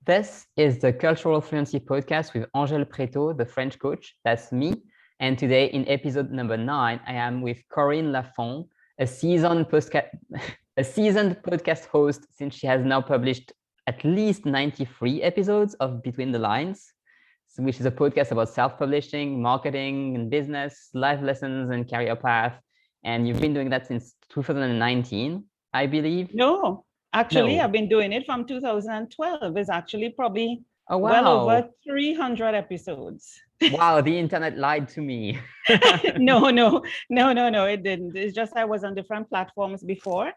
This is the Cultural Fluency Podcast with Angel Pretot, the French coach. That's me. And today, in episode number 9, I am with Corine La Font, a seasoned podcast host since she has now published at least 93 episodes of Between the Lines, which is a podcast about self-publishing, marketing and business, life lessons and career path. And you've been doing that since 2019, I believe. No, actually, No. I've been doing it from 2012. It's actually probably Oh, well wow. over 300 episodes. Wow, the internet lied to me. No, it didn't. It's just I was on different platforms before.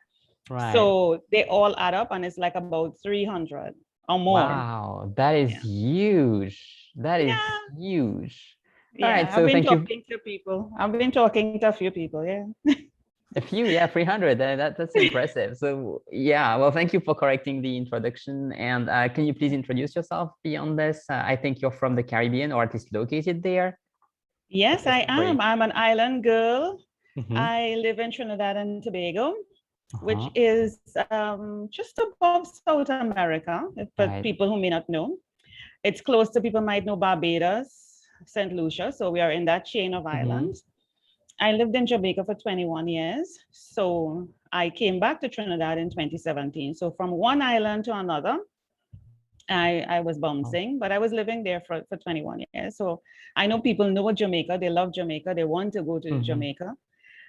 Right. So they all add up and it's like about 300 or more. Wow, that is huge. That is huge. Yeah, All right, so I've been thank you. talking to people. I've been talking to a few people, yeah. A few, 300. That's impressive. So yeah, well, thank you for correcting the introduction. And can you please introduce yourself beyond this? I think you're from the Caribbean, or at least located there. Yes, I am. I'm an island girl. Mhm. I live in Trinidad and Tobago, which Uh-huh. is just above South America, for Right. people who may not know. It's close to, people might know, Barbados, St. Lucia. So we are in that chain of islands. I lived in Jamaica for 21 years. So I came back to Trinidad in 2017. So from one island to another, I was bouncing, but I was living there for 21 years. So I know people know Jamaica. They love Jamaica. They want to go to Jamaica.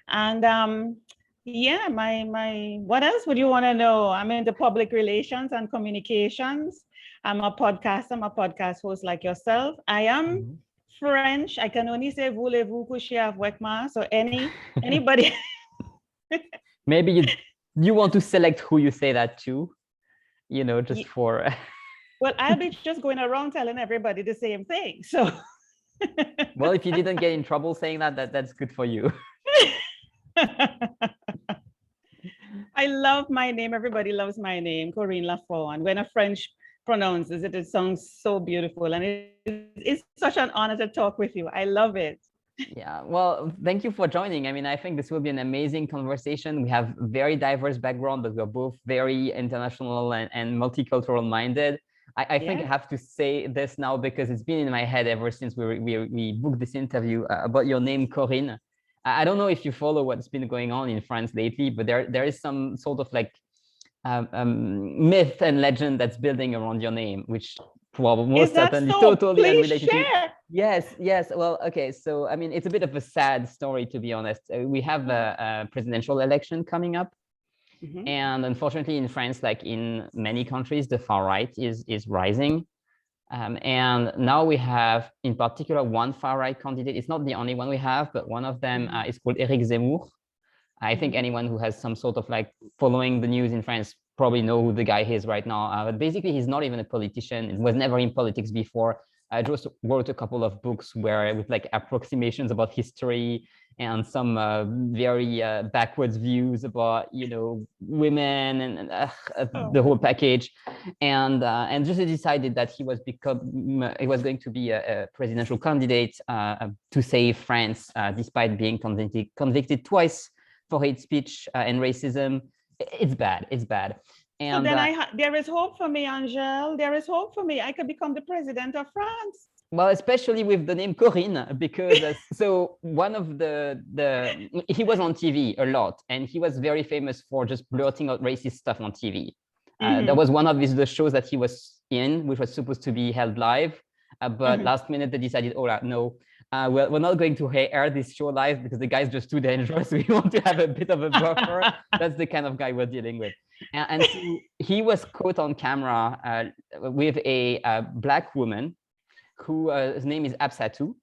And yeah, my what else would you want to know? I'm into public relations and communications. I'm a podcast host like yourself. I am French. I can only say voulez-vous coucher avec moi. So anybody. Maybe you want to select who you say that to, just for. Well, I'll be just going around telling everybody the same thing. So. Well, if you didn't get in trouble saying that's good for you. I love my name. Everybody loves my name, Corine La Font. And when a French pronounces it, it sounds so beautiful. And it's such an honor to talk with you. I love it. Yeah, well, thank you for joining. I mean, I think this will be an amazing conversation. We have very diverse background, but we're both very international and multicultural minded. I think I have to say this now because it's been in my head ever since we booked this interview about your name, Corine. I don't know if you follow what's been going on in France lately, but there is some sort of like myth and legend that's building around your name, which probably most certainly totally unrelated to you. Yes. Well, okay. So, I mean, it's a bit of a sad story, to be honest. We have a presidential election coming up. And unfortunately, in France, like in many countries, the far right is rising. And now we have, in particular, one far right candidate. It's not the only one we have, but one of them is called Éric Zemmour. I think anyone who has some sort of like following the news in France probably know who the guy is right now. But basically, he's not even a politician. He was never in politics before. I just wrote a couple of books with like approximations about history and some very backwards views about, women and the whole package. And just decided that he was going to be a presidential candidate to save France, despite being convicted twice for hate speech and racism. It's bad. And so then there is hope for me, Angel. There is hope for me. I could become the president of France. Well, especially with the name Corine, because so one of he was on TV a lot, and he was very famous for just blurting out racist stuff on TV. There was one of the shows that he was in, which was supposed to be held live, but last minute they decided, no, we're not going to air this show live because the guy's just too dangerous. We want to have a bit of a buffer. That's the kind of guy we're dealing with. And so he was caught on camera with a Black woman whose name is Absatou.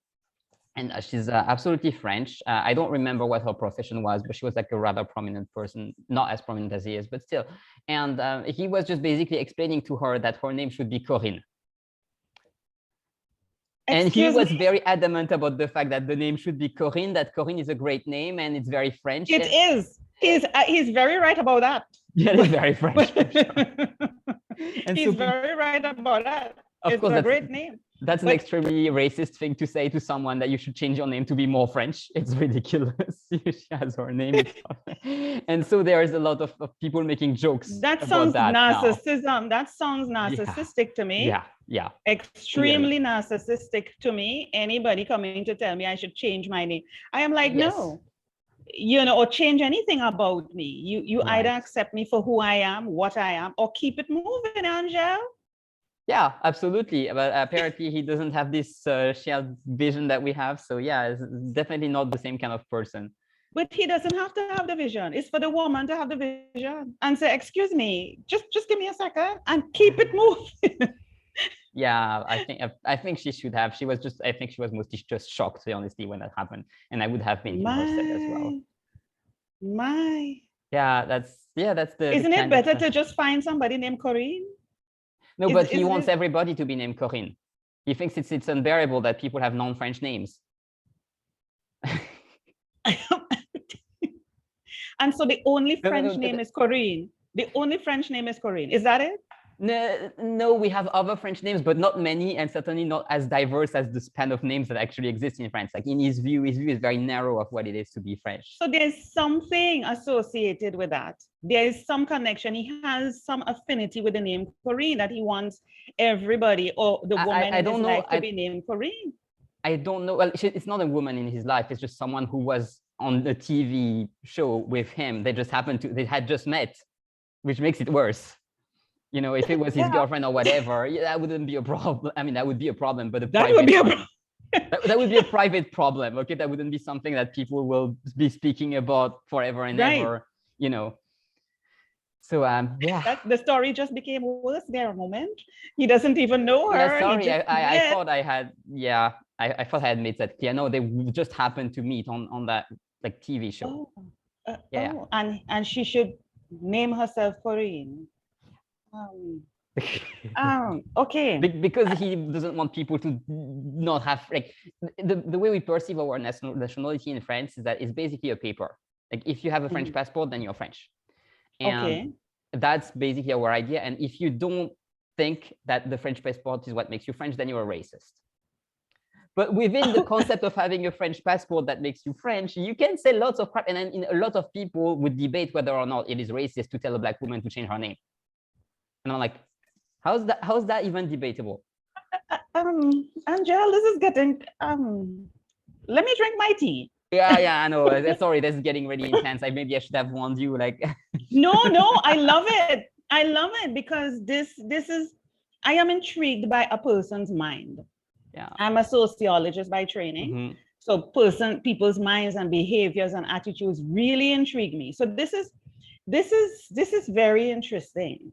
And she's absolutely French. I don't remember what her profession was, but she was like a rather prominent person, not as prominent as he is, but still. And he was just basically explaining to her that her name should be Corine. And he was very adamant about the fact that the name should be Corine, that Corine is a great name and it's very French. It is. He's very right about that. Yeah, it's very French. He's very right about that. It's a great name. That's an extremely racist thing to say to someone, that you should change your name to be more French. It's ridiculous. She has her name. And so there is a lot of people making jokes That about sounds that narcissism. now. That sounds narcissistic to me. Yeah. Extremely narcissistic to me. Anybody coming to tell me I should change my name, I am like, no, or change anything about me. You either accept me for who I am, what I am, or keep it moving, Angel. Yeah, absolutely. But apparently he doesn't have this shared vision that we have. So yeah, it's definitely not the same kind of person. But he doesn't have to have the vision. It's for the woman to have the vision and say, excuse me, just give me a second and keep it moving. Yeah, I think she should have. I think she was mostly just shocked, to be honestly, when that happened. And I would have been in her stead as well. Yeah, that's the. Isn't it better to just find somebody named Corine? No, but he wants everybody to be named Corine. He thinks it's unbearable that people have non-French names. And so the only French name is Corine. The only French name is Corine. Is that it? No, we have other French names, but not many, and certainly not as diverse as the span of names that actually exist in France. Like in his view is very narrow of what it is to be French. So there's something associated with that. There is some connection. He has some affinity with the name Corine, that he wants everybody or the woman in his life to be named Corine. I don't know. Well, it's not a woman in his life. It's just someone who was on the TV show with him. They had just met, which makes it worse. If it was his girlfriend or whatever, that wouldn't be a problem. I mean, that would be a problem, but that would be a private problem. Okay, that wouldn't be something that people will be speaking about forever and ever. So the story just became worse there a moment. He doesn't even know her. Yeah, sorry, I thought I had. Yeah, I thought I had made that clear. No, they just happened to meet on that TV show. And she should name herself Corine. Okay. Because he doesn't want people to not have the way we perceive our nationality in France is that it's basically a paper. Like if you have a French passport, then you're French. And that's basically our idea. And if you don't think that the French passport is what makes you French, then you're a racist. But within the concept of having a French passport that makes you French, you can say lots of crap. And then a lot of people would debate whether or not it is racist to tell a Black woman to change her name. And I'm like, how's that even debatable? Angel, this is getting, let me drink my tea. Yeah, I know. Sorry, this is getting really intense. Maybe I should have warned you. No, I love it. I love it because this is, I am intrigued by a person's mind. Yeah. I'm a sociologist by training. So people's minds and behaviors and attitudes really intrigue me. So this is very interesting.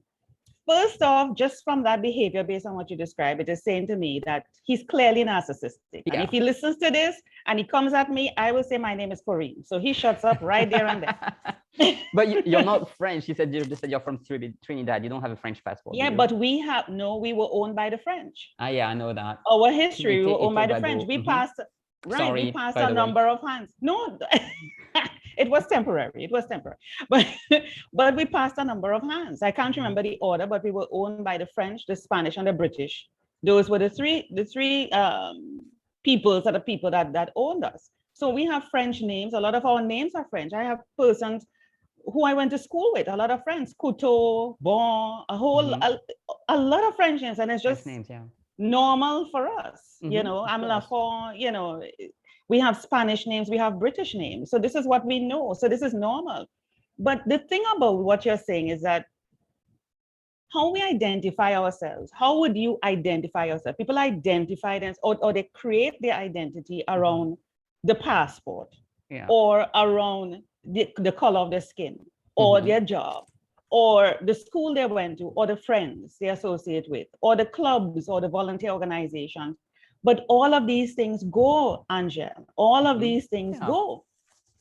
First off, just from that behavior, based on what you described, it is saying to me that he's clearly narcissistic. Yeah. And if he listens to this and he comes at me, I will say my name is Corine. So he shuts up right there and there. But you're not French. You said you're from Trinidad. You don't have a French passport. Yeah, but we were owned by the French. Yeah, I know that. Our history, we were owned by the French. We passed, we passed a number of hands. No, it was temporary. But we passed a number of hands. I can't remember the order, but we were owned by the French, the Spanish, and the British. Those were the three peoples are the people that owned us. So we have French names. A lot of our names are French. I have persons who I went to school with, a lot of friends, Couteau, Bon, a lot of French names, and it's just normal for us. I'm La Font, we have Spanish names, we have British names. So this is what we know. So this is normal. But the thing about what you're saying is that how we identify ourselves, how would you identify yourself? People identify them or they create their identity around the passport or around the color of their skin or their job or the school they went to or the friends they associate with or the clubs or the volunteer organizations. But all of these things go, Angel. All of these things go.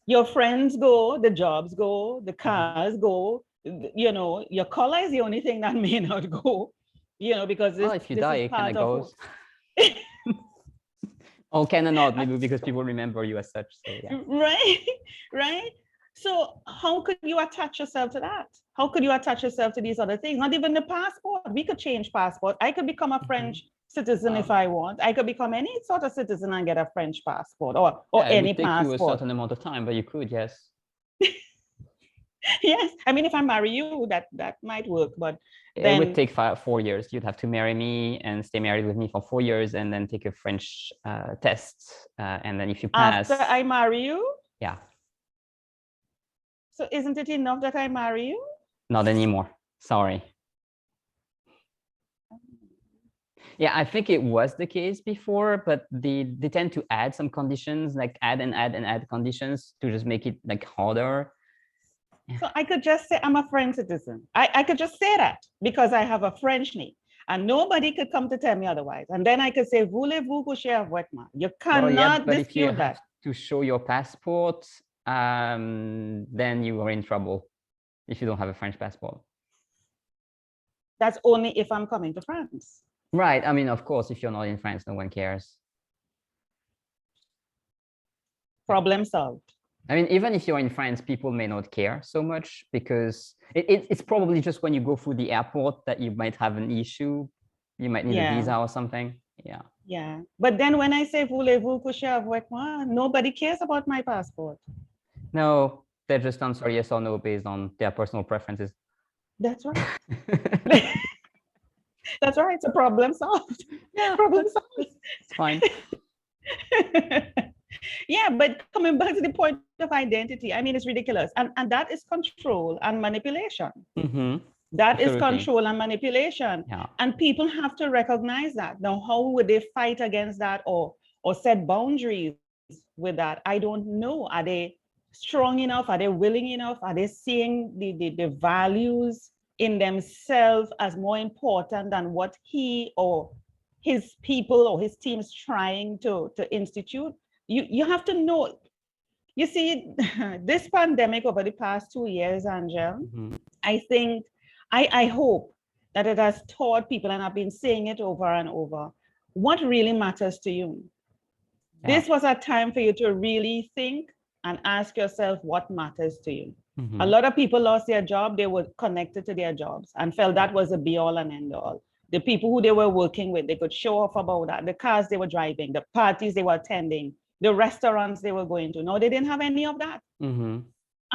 Your friends go, the jobs go, the cars go. Your color is the only thing that may not go. Because if you die, it kind of goes. Or kind of not, maybe because people remember you as such. So yeah. Right. So how could you attach yourself to that? How could you attach yourself to these other things? Not even the passport. We could change passport. I could become a French citizen if I want. I could become any sort of citizen and get a French passport or Yeah, any it would take passport. you a certain amount of time, but you could, yes. Yes, I mean, if I marry you, that might work, but it would take 4 years. You'd have to marry me and stay married with me for 4 years, and then take a French test, and then if you pass, after I marry you. Yeah. So isn't it enough that I marry you? Not anymore. Sorry. Yeah, I think it was the case before, but they tend to add some conditions, like add conditions to just make it like harder. So I could just say I'm a French citizen. I could just say that because I have a French name, and nobody could come to tell me otherwise. And then I could say, voulez-vous coucher avec moi? You cannot dispute if you that. have to show your passport, then you are in trouble if you don't have a French passport. That's only if I'm coming to France. Right. I mean, of course, if you're not in France, no one cares. Problem solved. I mean, even if you're in France, people may not care so much because it's probably just when you go through the airport that you might have an issue. You might need a visa or something. Yeah. Yeah. But then when I say voulez-vous coucher avec moi, nobody cares about my passport. No, they just answer yes or no based on their personal preferences. That's right. That's right. It's a problem solved. Yeah. Problem solved. It's fine. Yeah, but coming back to the point of identity, I mean, it's ridiculous. And that is control and manipulation. Mm-hmm. That is control and manipulation. Yeah. And people have to recognize that. Now, how would they fight against that or set boundaries with that? I don't know. Are they strong enough? Are they willing enough? Are they seeing the values in themselves as more important than what he or his people or his team is trying to institute? You have to know. You see, this pandemic over the past 2 years, Angel, I think, I hope that it has taught people, and I've been saying it over and over, what really matters to you. Yeah. This was a time for you to really think and ask yourself what matters to you. A lot of people lost their job. They were connected to their jobs and felt that was a be all and end all. The people who they were working with, they could show off about that. The cars they were driving, the parties they were attending, the restaurants they were going to. No, they didn't have any of that. And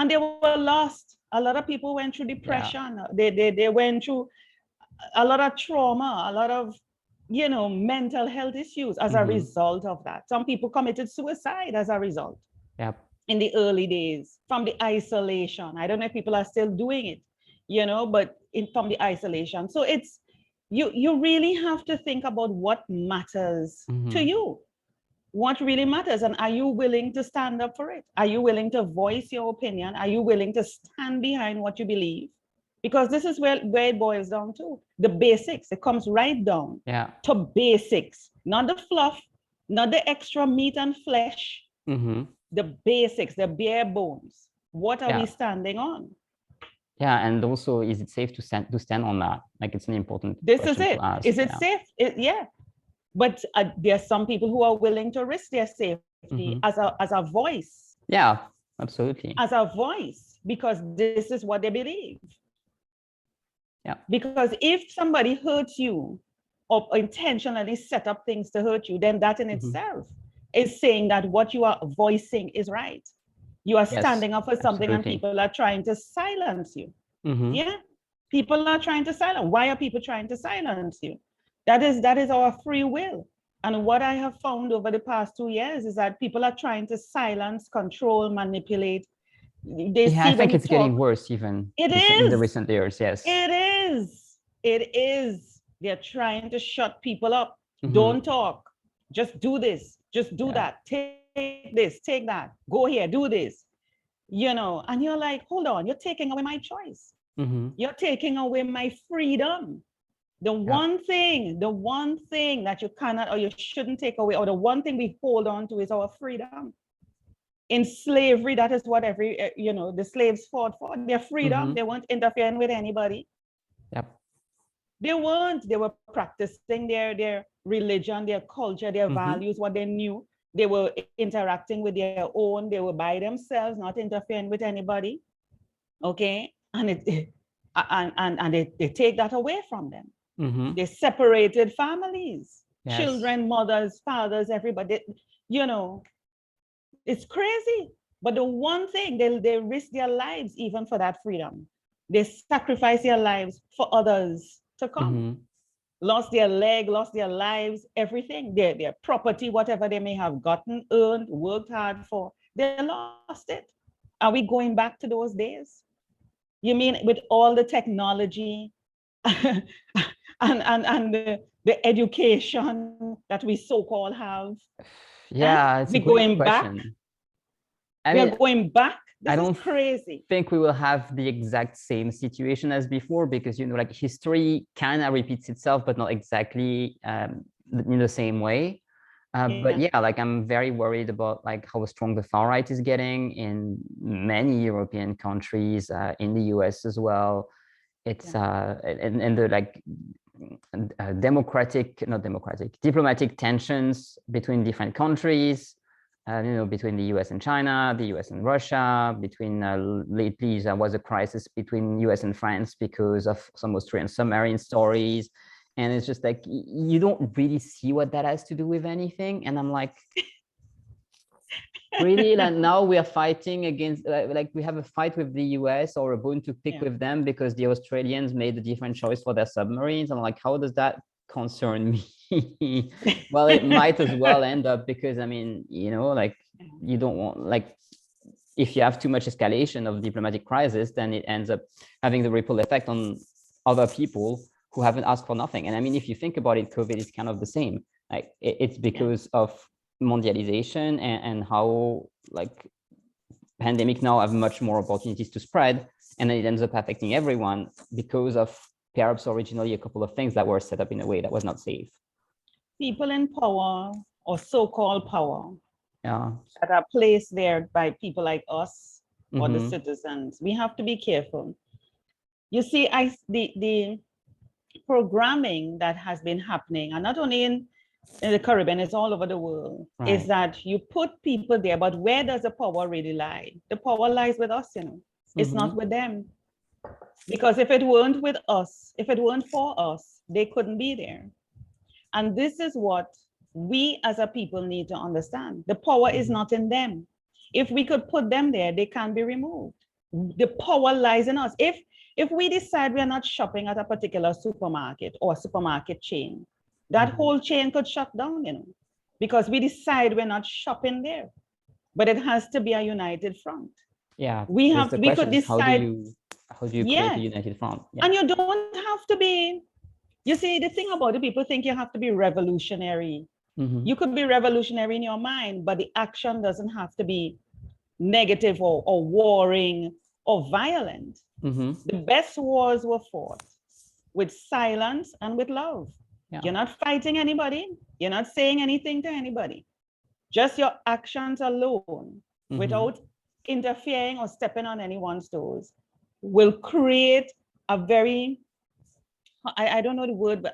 they were lost. A lot of people went through depression. Yeah. They went through a lot of trauma, a lot of, mental health issues as a result of that. Some people committed suicide as a result. Yep. In the early days from the isolation. I don't know if people are still doing it, but from the isolation. So it's, you really have to think about what matters to you. What really matters, and are you willing to stand up for it? Are you willing to voice your opinion? Are you willing to stand behind what you believe? Because this is where it boils down to the basics. It comes right down to basics, not the fluff, not the extra meat and flesh, the basics, the bare bones. What are we standing on? Yeah, and also, is it safe to stand on that? Like, it's an important This question is it. to ask. Is it safe? Yeah. But there are some people who are willing to risk their safety as a voice. Yeah, absolutely. As a voice, because this is what they believe. Yeah. Because if somebody hurts you or intentionally set up things to hurt you, then that in itself is saying that what you are voicing is right. You are standing up for something, and people are trying to silence you. Yeah. People are trying to silence. Why are people trying to silence you? That is our free will. And what I have found over the past 2 years is that people are trying to silence, control, manipulate. I think it's getting worse even in the recent years. Yes. It is. They're trying to shut people up. Don't talk. Just do this. Just do that. Take this, take that. Go here, do this. And you're like, hold on, you're taking away my choice. You're taking away my freedom. The one thing that you cannot or you shouldn't take away, or the one thing we hold on to, is our freedom. In slavery, that is what the slaves fought for, their freedom. They weren't interfering with anybody. Yep. They weren't. They were practicing their religion, their culture, their values, what they knew. They were interacting with their own. They were by themselves, not interfering with anybody. Okay, and they take that away from them. They separated families, Yes. children, mothers, fathers, everybody, you know, it's crazy. But the one thing, they risk their lives even for that freedom. They sacrifice their lives for others to come. Lost their leg, lost their lives, everything, their property, whatever they may have gotten, earned, worked hard for, they lost it. Are we going back to those days? You mean with all the technology and the education that we so-called have? Yeah, it's a We're great going back. question. I We're mean, going back. This I don't is crazy. think we will have the exact same situation as before, because, you know, like history kind of repeats itself, but not exactly in the same way. But yeah, like I'm very worried about like how strong the far right is getting in many European countries, in the US as well. It's and the like diplomatic tensions between different countries, you know, between the US and China, the US and Russia, between lately there was a crisis between US and France because of some Austrian submarine stories. And it's just like, you don't really see what that has to do with anything. And I'm like, really? Like now we are fighting against, like we have a fight with the US or a bone to pick with them because the Australians made a different choice for their submarines. I'm like, how does that concern me? Well, it might as well end up, because I mean, you know, like you don't want, like, if you have too much escalation of diplomatic crisis, then it ends up having the ripple effect on other people who haven't asked for nothing. And I mean, if you think about it, COVID is kind of the same. Like it's because of mondialization and how like pandemic now have much more opportunities to spread, and then it ends up affecting everyone because of perhaps originally a couple of things that were set up in a way that was not safe. People in power, or so-called power, that are placed there by people like us or the citizens, we have to be careful. You see, the programming that has been happening, and not only in the Caribbean, it's all over the world, is that you put people there, but where does the power really lie? The power lies with us, you know. It's not with them. Because if it weren't with us, if it weren't for us, they couldn't be there. And this is what we as a people need to understand. The power is not in them. If we could put them there, they can be removed. The power lies in us. If we decide we are not shopping at a particular supermarket or supermarket chain, that whole chain could shut down, you know, because we decide we're not shopping there. But it has to be a united front. Yeah, we could decide. How do you create a united front? And you don't have to be, you see, the thing about it, people think you have to be revolutionary. You could be revolutionary in your mind, but the action doesn't have to be negative or warring or violent. The best wars were fought with silence and with love. You're not fighting anybody. You're not saying anything to anybody. Just your actions alone, without interfering or stepping on anyone's toes, will create a very, I don't know the word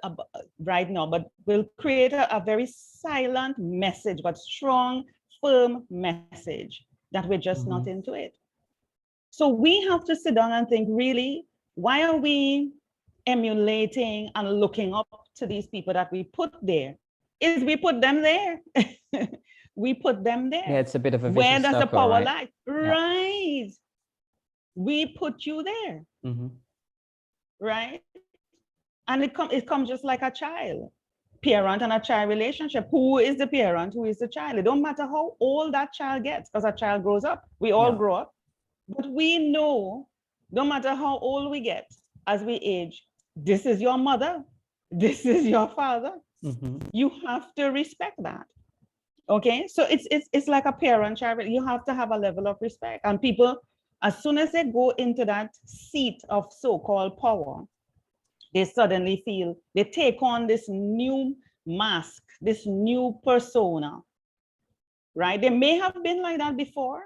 right now, but will create a very silent message, but strong, firm message that we're just not into it. So we have to sit down and think, really, why are we emulating and looking up to these people that we put there? Is we put them there. We put them there. Yeah, it's a bit of a vicious circle, where does the power right? lie? Right. We put you there. Right. And it comes just like a child. Parent and a child relationship. Who is the parent? Who is the child? It don't matter how old that child gets, because a child grows up. We all grow up. But we know, no matter how old we get, as we age, this is your mother. This is your father. You have to respect that. Okay, so it's like a parent-child. You have to have a level of respect. And people, as soon as they go into that seat of so-called power, they suddenly feel, they take on this new mask, this new persona, right? They may have been like that before.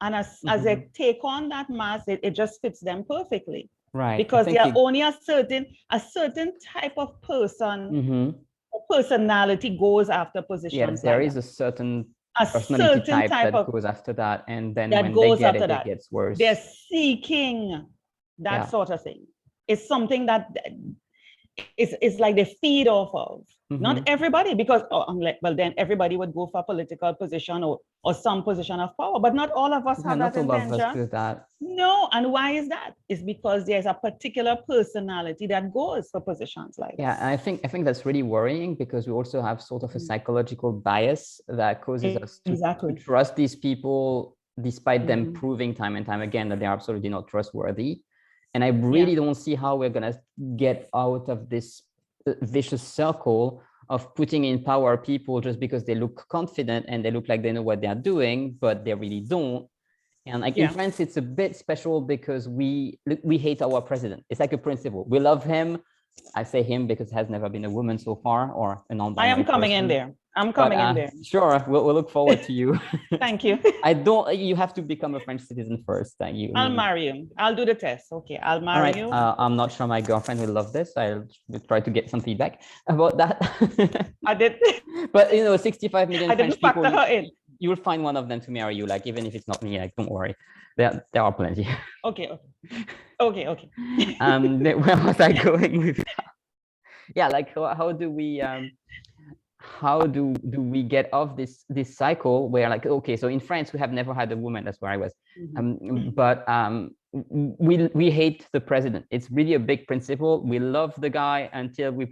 And as they take on that mask, it just fits them perfectly. Right. Because they are only a certain type of person, personality goes after positions. Yeah, there is a certain personality type that goes after that. And then when they get it, it gets worse. They're seeking that sort of thing. It's something that it's like they feed off of. Not Mhm. everybody, because well, then everybody would go for a political position or some position of power, but not all of us Yeah, have that not all of us intention. do that. No, and why is that? It's because there's a particular personality that goes for positions like Yeah, that. and I think that's really worrying because we also have sort of a psychological bias that causes us to Exactly. trust these people despite them Mhm. proving time and time again that they're absolutely not trustworthy. And I Yeah. really don't see how we're gonna get out of this vicious circle of putting in power people just because they look confident and they look like they know what they're doing, but they really don't. And like in Yeah. France, it's a bit special because we hate our president. It's like a principle. We love him. I say him because it has never been a woman so far or a I am non-binary coming in person. there. I'm But coming in there. sure, we'll look forward to you. Thank you. I don't. You have to become a French citizen first. I'll marry you. I'll do the test. Okay, I'll All marry right. you. I'm not sure my girlfriend will love this. I'll try to get some feedback about that. I did. But you know, 65 million I didn't French people. factor her in. You will find one of them to marry you. Like even if it's not me, like don't worry. There are plenty. Okay. Okay. Where was I going with that? Yeah, like how do we get off this cycle where like, okay, so in France we have never had a woman, that's where I was. But we hate the president. It's really a big principle. We love the guy until if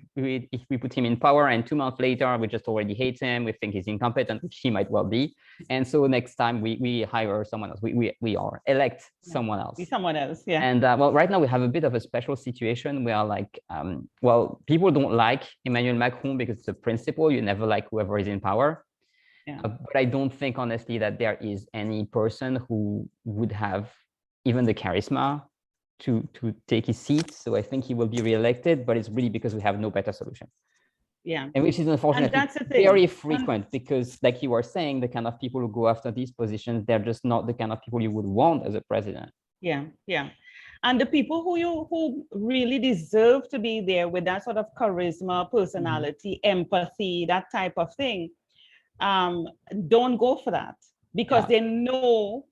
we put him in power, and 2 months later we just already hate him. We think he's incompetent, which he might well be. And so next time we hire someone else. We elect someone else. Someone else, yeah. And well, right now we have a bit of a special situation where like, well, people don't like Emmanuel Macron because it's a principle. You never like whoever is in power. Yeah. But I don't think honestly that there is any person who would have even the charisma to take his seat. So I think he will be reelected, but it's really because we have no better solution. Yeah. And which is unfortunately very frequent because like you were saying, the kind of people who go after these positions, they're just not the kind of people you would want as a president. Yeah. And the people who really deserve to be there with that sort of charisma, personality, empathy, that type of thing, don't go for that because they know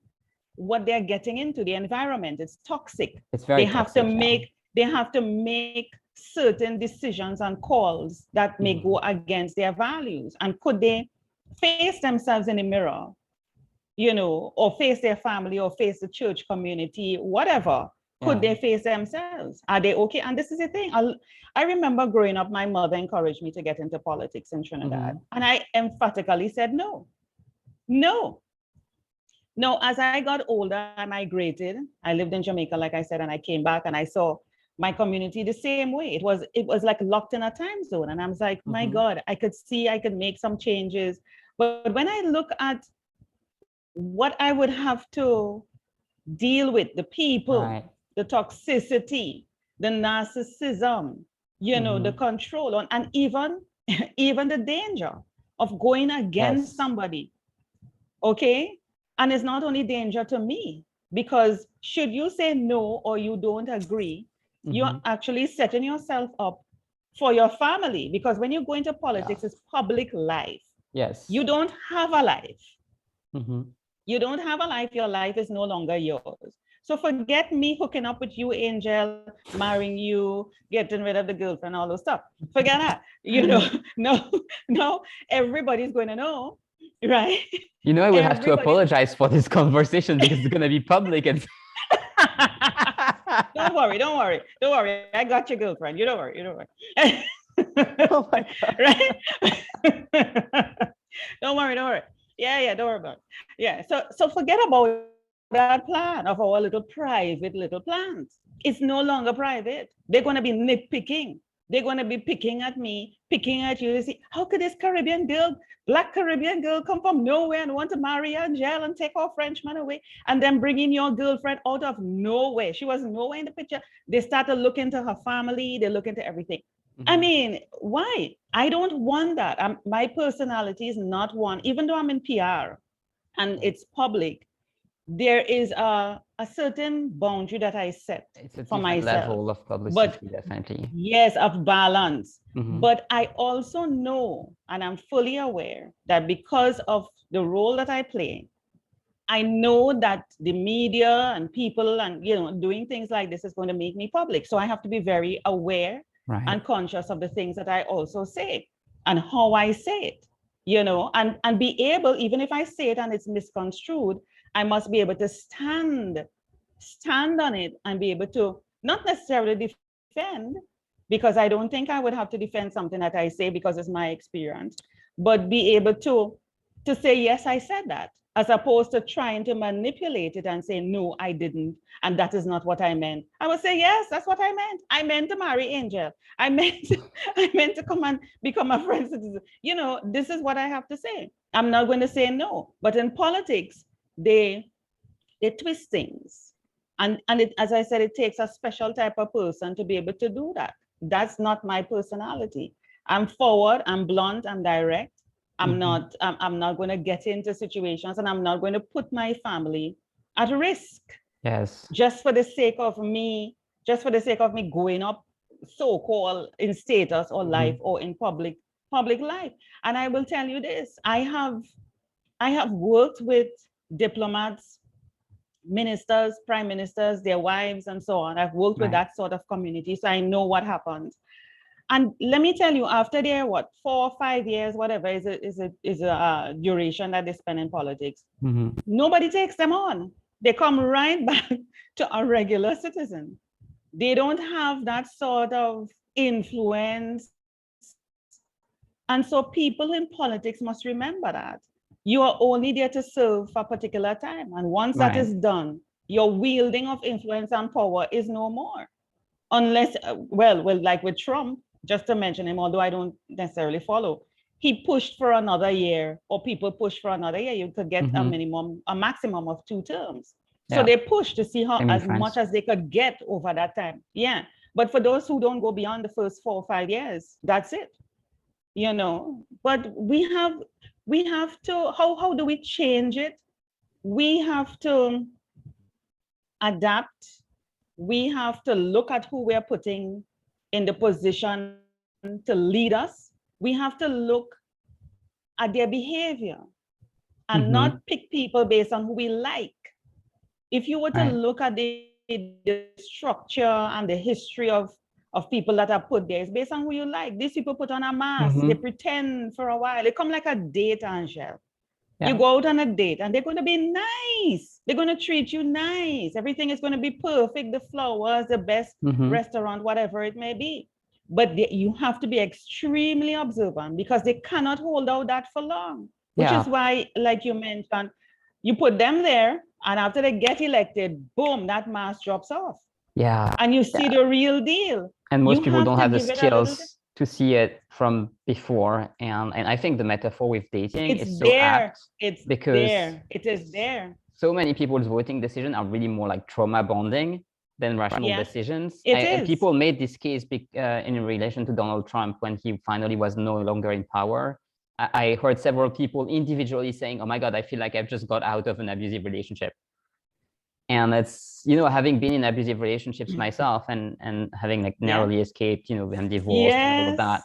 what they're getting into. The environment, it's toxic. It's very toxic. They have to make certain decisions and calls that may go against their values. And could they face themselves in the mirror, you know, or face their family or face the church community, whatever? Could they face themselves? Are they okay? And this is the thing. I remember growing up, my mother encouraged me to get into politics in Trinidad. And I emphatically said no. As I got older, I migrated. I lived in Jamaica, like I said, and I came back and I saw my community the same way. It was like locked in a time zone. And I was like, my God, I could see I could make some changes. But when I look at what I would have to deal with, the people, the toxicity, the narcissism, you know, the control, and even the danger of going against somebody, okay? And it's not only danger to me, because should you say no or you don't agree, you're actually setting yourself up for your family, because when you go into politics, it's public life. Yes. You don't have a life. You don't have a life. Your life is no longer yours. So forget me hooking up with you, Angel, marrying you, getting rid of the girlfriend, all those stuff. Forget that. You know, no, everybody's going to know, right? You know, I will have to apologize for this conversation because it's going to be public. And Don't worry. I got your girlfriend. You don't worry. Oh my God. Right? Don't worry. Yeah, don't worry about it. Yeah, so forget about that plan of our private little plans. It's no longer private. They're going to be nitpicking. They're going to be picking at me, picking at you to see, how could this Black Caribbean girl come from nowhere and want to marry Angel and take our Frenchman away, and then bring in your girlfriend out of nowhere? She was nowhere in the picture. They started looking to her family. They look into everything. I mean, why? I don't want that. My personality is not one, even though I'm in PR and it's public, there is a certain boundary that I set for myself. Level of publicity, definitely. Yes, of balance. But I also know, and I'm fully aware, that because of the role that I play, I know that the media and people and, you know, doing things like this is going to make me public. So I have to be very aware Right. and conscious of the things that I also say and how I say it, you know, and be able, even if I say it and it's misconstrued, I must be able to stand on it and be able to not necessarily defend, because I don't think I would have to defend something that I say because it's my experience, but be able to say, yes, I said that, as opposed to trying to manipulate it and say, no, I didn't, and that is not what I meant. I would say, yes, that's what I meant. I meant to marry Angel. I meant to come and become a French citizen. You know, this is what I have to say. I'm not going to say no. But in politics, they twist things. And it, as I said, it takes a special type of person to be able to do that. That's not my personality. I'm forward, I'm blunt, I'm direct. I'm not going to get into situations, and I'm not going to put my family at risk. Yes. Just for the sake of me going up so-called in status or life or in public life. And I will tell you this, I have worked with diplomats, ministers, prime ministers, their wives, and so on. I've worked with that sort of community, so I know what happens. And let me tell you, after their 4 or 5 years, whatever is a duration that they spend in politics, nobody takes them on. They come right back to a regular citizen. They don't have that sort of influence. And so people in politics must remember that. You are only there to serve for a particular time. And once that is done, your wielding of influence and power is no more. Unless, well, like with Trump, just to mention him, although I don't necessarily follow, he pushed for another year, or people pushed for another year. You could get a maximum of 2 terms. So they pushed to see how as much as they could get over that time. Yeah. But for those who don't go beyond the first 4 or 5 years, that's it. You know, but we have to, how do we change it? We have to adapt. We have to look at who we're putting in the position to lead us. We have to look at their behavior and not pick people based on who we like. If you were to look at the structure and the history of people that are put there, it's based on who you like. These people put on a mask, they pretend for a while. They come like a date, Angel. You go out on a date and they're going to be nice. They're going to treat you nice. Everything is going to be perfect. The flowers, the best restaurant, whatever it may be. But you have to be extremely observant, because they cannot hold out that for long. Which is why, like you mentioned, you put them there, and after they get elected, boom, that mask drops off. Yeah. And you see the real deal. And most people don't have the skills to see it from before. And I think the metaphor with dating is so apt. It's there. It is there. So many people's voting decisions are really more like trauma bonding than rational decisions. And people made this case in relation to Donald Trump when he finally was no longer in power. I heard several people individually saying, oh my God, I feel like I've just got out of an abusive relationship. And it's, you know, having been in abusive relationships myself and having like narrowly escaped, you know, when divorced and all of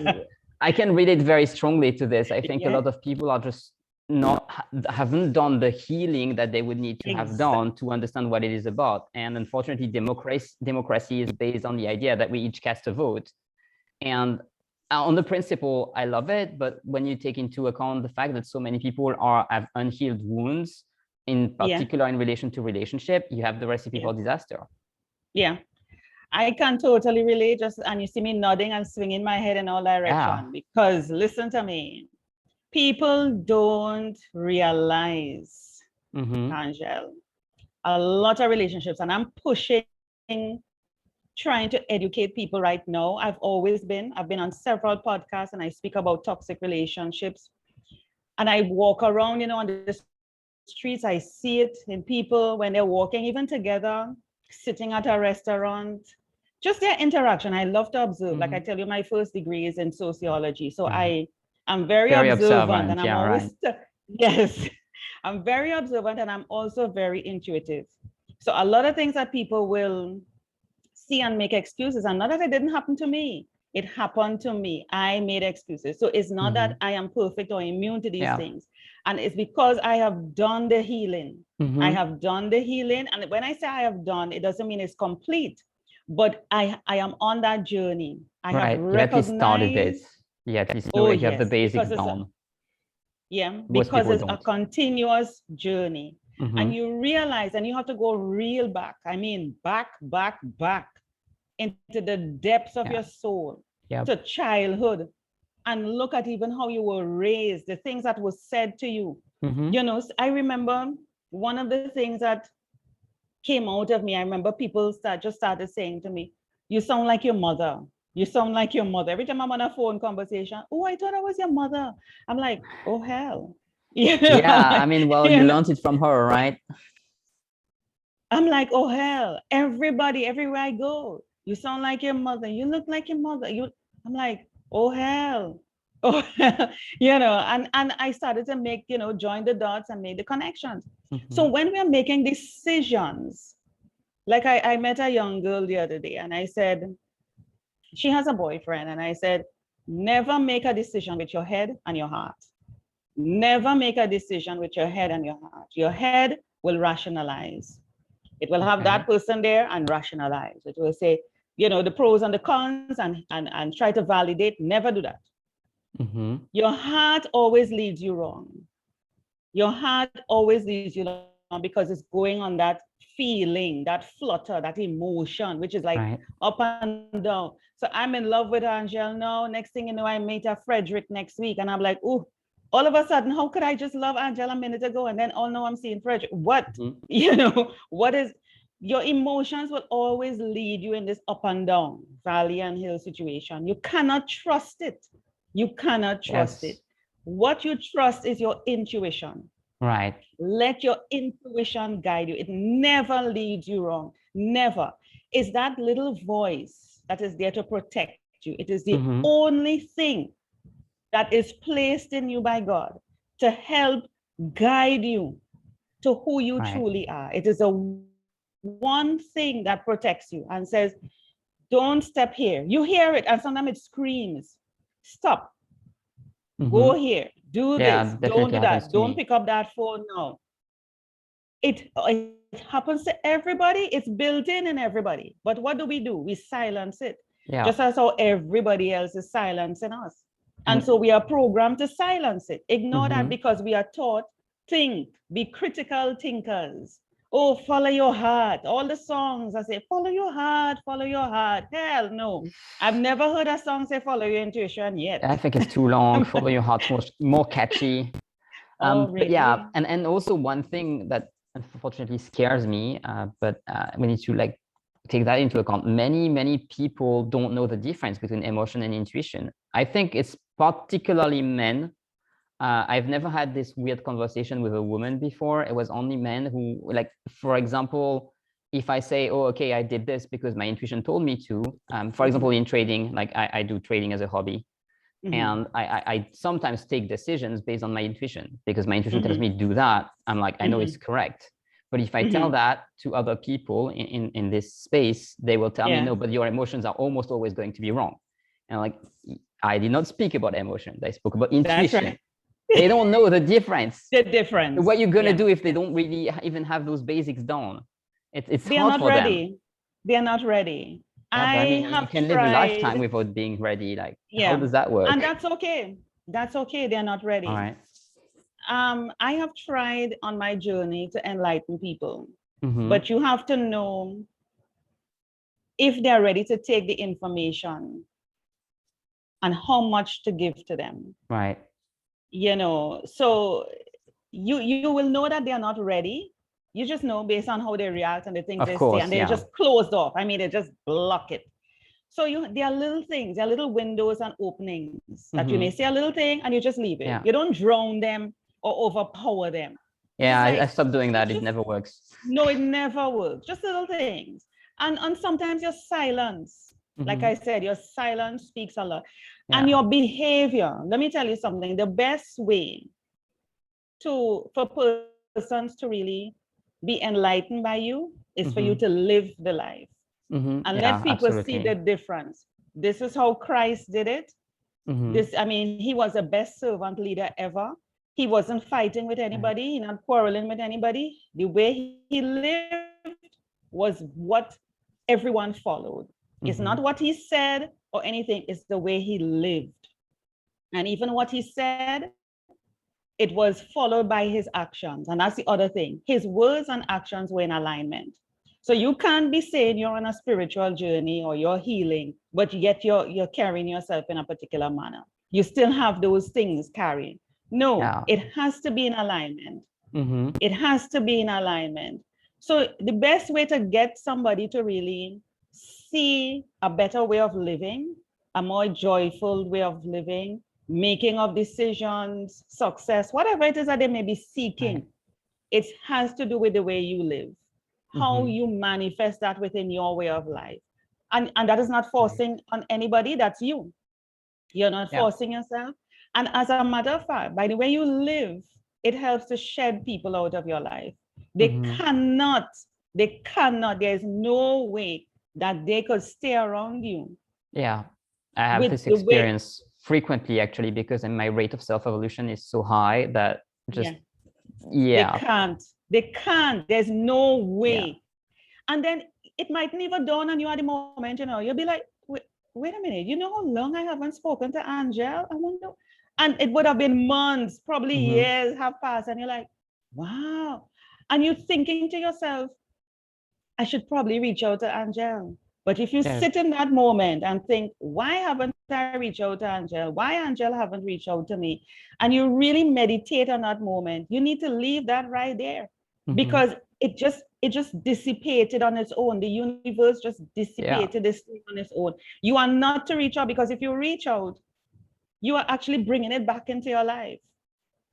that. I can relate very strongly to this. I think a lot of people are just haven't done the healing that they would need to have done to understand what it is about. And unfortunately, democracy is based on the idea that we each cast a vote. And on the principle, I love it. But when you take into account the fact that so many people have unhealed wounds, in particular in relation to relationship, you have the recipe for disaster. Yeah, I can totally relate. And you see me nodding and swinging my head in all directions, because listen to me, people don't realize, Angel, a lot of relationships, and I'm pushing, trying to educate people right now. I've been on several podcasts, and I speak about toxic relationships, and I walk around, you know, on the streets. I see it in people when they're walking, even together, sitting at a restaurant, just their interaction. I love to observe. Like I tell you, my first degree is in sociology. So I'm very observant, and I'm always, I'm very observant, and I'm also very intuitive. So a lot of things that people will see and make excuses, and not that it didn't happen to me. It happened to me. I made excuses. So it's not that I am perfect or immune to these things. And it's because I have done the healing. I have done the healing. And when I say I have done, it doesn't mean it's complete. but I am on that journey. I have Right. You at least started it. recognized, You at least know oh like you have the yes, basics because down. Most because people it's a don't. continuous journey. And Mm-hmm. you realize, and you have to go real back. I mean, back into the depths of Yeah. your soul, Yeah. to childhood, and look at even how you were raised, the things that was said to you. Mm-hmm. You know, I remember one of the things that came out of me. I remember people just started saying to me, "You sound like your mother. You sound like your mother." Every time I'm on a phone conversation, "Oh, I thought I was your mother." I'm like, "Oh hell." You know, Yeah. I mean, well, you you know, learned it from her, right? I'm like, "Oh hell." Everybody, everywhere I go, "You sound like your mother. You look like your mother." I'm like, "Oh hell." Oh, you know, and I started to make, join the dots and make the connections. So Mm-hmm. when we're making decisions, like I met a young girl the other day and I said, she has a boyfriend. And I said, never make a decision with your head and your heart. Never make a decision with your head and your heart. Your head will rationalize. It will have Okay. that person there and rationalize. It will say, the pros and the cons and try to validate. Never do that. Mm-hmm. Your heart always leads you wrong. Your heart always leads you wrong because it's going on that feeling, that flutter, that emotion, which is like Right. up and down. So I'm in love with Angel now. Next thing you know, I meet a Frederick next week, and I'm like, oh, all of a sudden, how could I just love Angel a minute ago, and then oh no, I'm seeing Frederick? What? Mm-hmm. What is your emotions will always lead you in this up and down, valley and hill situation. You cannot trust it. You cannot trust it. Yes. What you trust is your intuition. Right. Let your intuition guide you. It never leads you wrong. Never. It's that little voice that is there to protect you. It is the Mm-hmm. only thing that is placed in you by God to help guide you to who you Right. truly are. It is a one thing that protects you and says, don't step here. You hear it, and sometimes it screams, stop, Mm-hmm. go here, do Yeah, this, don't definitely do happens that, to don't me. pick up that phone now. It happens to everybody. It's built in everybody. But what do? We silence it, Yeah. just as how everybody else is silencing us. And so And we are programmed to silence it. Ignore that mm-hmm. because we are taught, think, be critical thinkers. Oh, follow your heart. All the songs I say, follow your heart, follow your heart. Hell no. I've never heard a song say follow your intuition yet. I think it's too long. Follow your heart's more catchy. Oh, But yeah, really? and also one thing that unfortunately scares me, but we need to like take that into account. Many people don't know the difference between emotion and intuition. I think it's particularly men. I've never had this weird conversation with a woman before. It was only men who, like, for example, if I say, oh, okay, I did this because my intuition told me to, for example, in trading, like I do trading as a hobby. Mm-hmm. And I sometimes take decisions based on my intuition because my intuition tells Mm-hmm. me do that. I'm like, I know it's Mm-hmm. correct. But if I tell Mm-hmm. that to other people in this space, they will tell me, Yeah. no, but your emotions are almost always going to be wrong. And like, I did not speak about emotions. I spoke about That's intuition. right. They don't know the difference. The difference. What you're gonna Yeah. do if they don't really even have those basics down? It's They are hard not for them. ready. They are not ready. Yeah, but I I mean, you have can live a lifetime tried. without being ready. Like, how Yeah. does that And work? that's okay. That's okay. They're not All ready. right. I have tried on my journey to enlighten people, Mm-hmm. but you have to know if they're ready to take the information and how much to give to them. Right. So you will know that they are not ready. You just know based on how they react and the things Of they say, course. and they're Yeah. just closed off. I mean, they just block it. So there are little things, there are little windows and openings that you may Mm-hmm. say a little thing and you just leave it. Yeah. You don't drown them or overpower them. You Yeah. just I like, stopped doing that. It just never works. no, it never works. Just little things. And sometimes your silence, like Mm-hmm. I said, your silence speaks a lot. And Yeah. your behavior. Let me tell you something. The best way for persons to really be enlightened by you is for you Mm-hmm. to live the life Mm-hmm. and let Yeah. people see the Absolutely. difference. This is how Christ did it. Mm-hmm. I mean, he was the best servant leader ever. He wasn't fighting with Right. anybody, he not quarreling with anybody. The way he lived was what everyone followed. It's not what he said or anything, it's the way he lived. And even what he said, it was followed by his actions. And that's the other thing. His words and actions were in alignment. So you can't be saying you're on a spiritual journey or you're healing, but yet you're carrying yourself in a particular manner. You still have those things carrying. No, it has to be in alignment. It has to be in alignment. So the best way to get somebody to really see a better way of living, a more joyful way of living, making of decisions, success, whatever it is that they may be seeking, it has to do with the way you live, how you manifest that within your way of life. And that is not forcing on anybody, that's you. You're not forcing yourself. And as a matter of fact, by the way you live, it helps to shed people out of your life. They cannot, there's no way that they could stay around you. Yeah, I have this experience frequently, actually, because my rate of self-evolution is so high that just, they can't, there's no way. And then it might never dawn on you at the moment, you know, you'll be like, wait a minute, you know how long I haven't spoken to Angel? I wonder. And it would have been months, probably years have passed, and you're like, wow. And you're thinking to yourself, I should probably reach out to Angel. But if you sit in that moment and think, why haven't I reached out to Angel? Why Angel haven't reached out to me? And you really meditate on that moment, you need to leave that right there, because it just dissipated on its own. The universe just dissipated this thing on its own. You are not to reach out, because if you reach out, you are actually bringing it back into your life.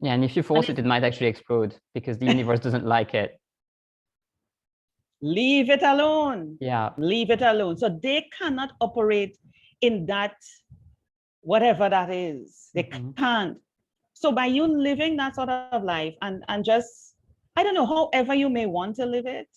Yeah, and if you force it, it might actually explode because the universe doesn't like it. Leave it alone. Yeah. Leave it alone. So they cannot operate in that, whatever that is. They can't. So by you living that sort of life and just, I don't know, however you may want to live it,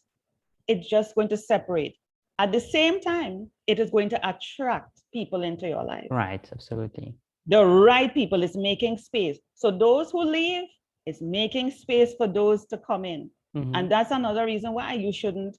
it's just going to separate. At the same time, it is going to attract people into your life. Right, absolutely. The right people is making space. So those who leave, it's making space for those to come in. And that's another reason why you shouldn't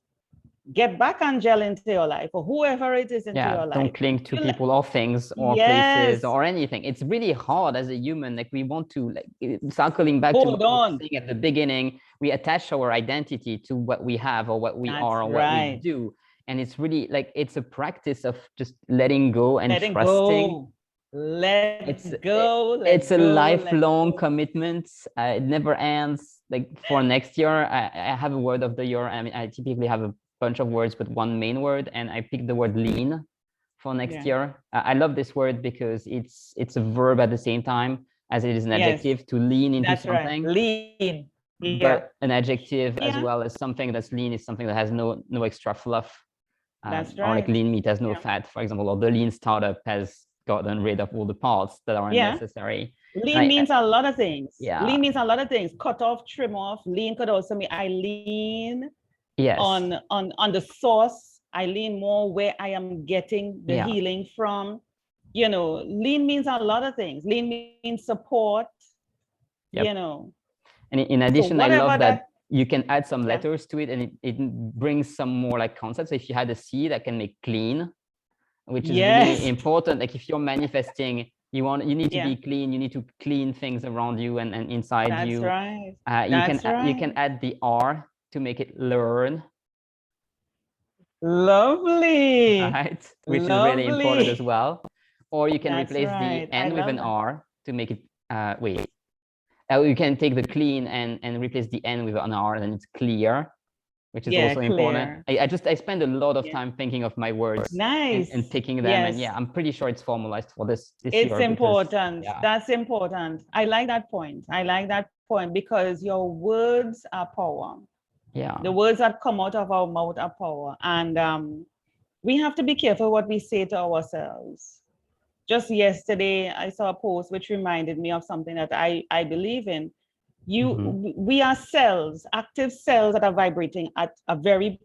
get back Angel into your life, or whoever it is into your life. Don't cling to people or things or places or anything. It's really hard as a human. Like, we want to, like, circling back to what we were saying at the beginning, we attach our identity to what we have or what we are or what we do. And it's really like, it's a practice of just letting go and trusting. It's a lifelong commitment. It never ends. Like, for next year, I have a word of the year. I mean, I typically have a bunch of words with one main word, and I picked the word lean for next year. I love this word because it's a verb at the same time as it is an adjective, to lean into something. Lean. But an adjective as well as something that's lean is something that has no extra fluff. That's or like lean meat has no fat, for example, or the lean startup has gotten rid of all the parts that are unnecessary. Lean means a lot of things. Lean means a lot of things. Cut off, trim off. Lean could also mean I lean on the source. I lean more where I am getting the healing from. You know, lean means a lot of things. Lean means support, you know. And in addition, I love that you can add some letters to it, and it brings some more like concepts. So if you had a C, that can make clean, which is really important. Like, if you're manifesting, you need to be clean. You need to clean things around you and inside you. You can add the R to make it learn. Lovely. Right, which is really important as well. Or you can replace the N with an R to make it you can take the clean and replace the N with an R, and it's clear, which is also important. I spend a lot of time thinking of my words and picking them. And I'm pretty sure it's formalized for this year. It's important. That's important. I like that point. Because your words are power. The words that come out of our mouth are power. And we have to be careful what we say to ourselves. Just yesterday, I saw a post which reminded me of something that I believe in. We are cells, active cells that are vibrating at a very